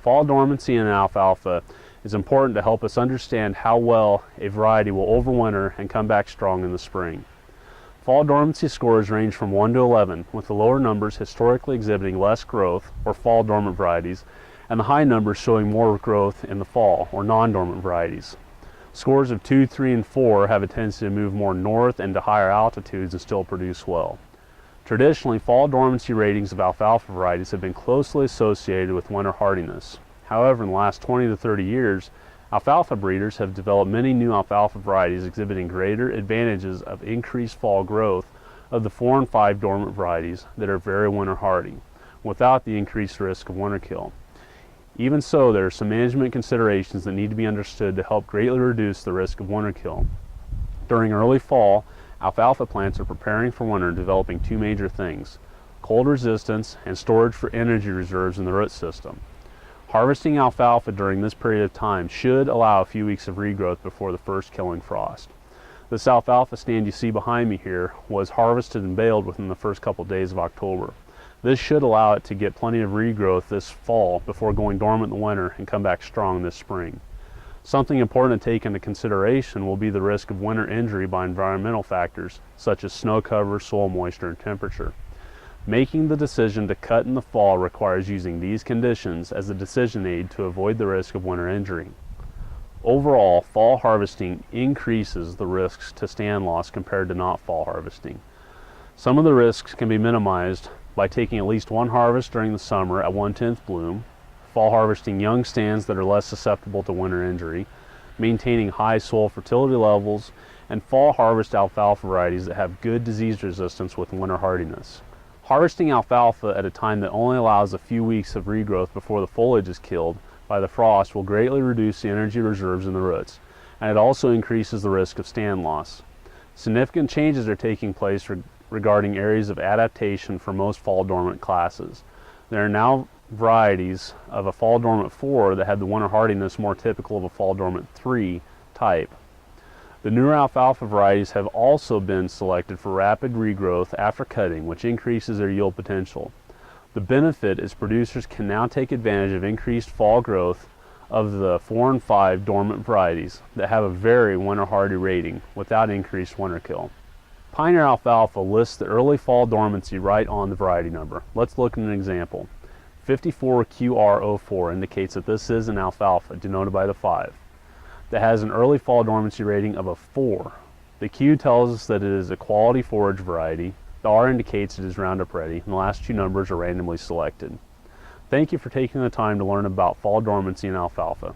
Fall dormancy in alfalfa is important to help us understand how well a variety will overwinter and come back strong in the spring. Fall dormancy scores range from 1 to 11, with the lower numbers historically exhibiting less growth, or fall dormant varieties, and the high numbers showing more growth in the fall, or non-dormant varieties. Scores of 2, 3, and 4 have a tendency to move more north and to higher altitudes and still produce well. Traditionally, fall dormancy ratings of alfalfa varieties have been closely associated with winter hardiness. However, in the last 20 to 30 years, alfalfa breeders have developed many new alfalfa varieties exhibiting greater advantages of increased fall growth of the 4 and 5 dormant varieties that are very winter hardy, without the increased risk of winter kill. Even so, there are some management considerations that need to be understood to help greatly reduce the risk of winter kill. During early fall, alfalfa plants are preparing for winter, developing two major things: cold resistance and storage for energy reserves in the root system. Harvesting alfalfa during this period of time should allow a few weeks of regrowth before the first killing frost. This alfalfa stand you see behind me here was harvested and baled within the first couple days of October. This should allow it to get plenty of regrowth this fall before going dormant in the winter and come back strong this spring. Something important to take into consideration will be the risk of winter injury by environmental factors such as snow cover, soil moisture, and temperature. Making the decision to cut in the fall requires using these conditions as a decision aid to avoid the risk of winter injury. Overall, fall harvesting increases the risks to stand loss compared to not fall harvesting. Some of the risks can be minimized by taking at least one harvest during the summer at 1/10 bloom, fall harvesting young stands that are less susceptible to winter injury, maintaining high soil fertility levels, and fall harvest alfalfa varieties that have good disease resistance with winter hardiness. Harvesting alfalfa at a time that only allows a few weeks of regrowth before the foliage is killed by the frost will greatly reduce the energy reserves in the roots, and it also increases the risk of stand loss. Significant changes are taking place regarding areas of adaptation for most fall dormant classes. There are now varieties of a fall dormant 4 that have the winter hardiness more typical of a fall dormant 3 type. The newer alfalfa varieties have also been selected for rapid regrowth after cutting, which increases their yield potential. The benefit is producers can now take advantage of increased fall growth of the 4 and 5 dormant varieties that have a very winter hardy rating without increased winter kill. Pioneer alfalfa lists the early fall dormancy right on the variety number. Let's look at an example. 54QR04 indicates that this is an alfalfa, denoted by the 5, that has an early fall dormancy rating of a 4. The Q tells us that it is a quality forage variety, the R indicates it is Roundup ready, and the last two numbers are randomly selected. Thank you for taking the time to learn about fall dormancy in alfalfa.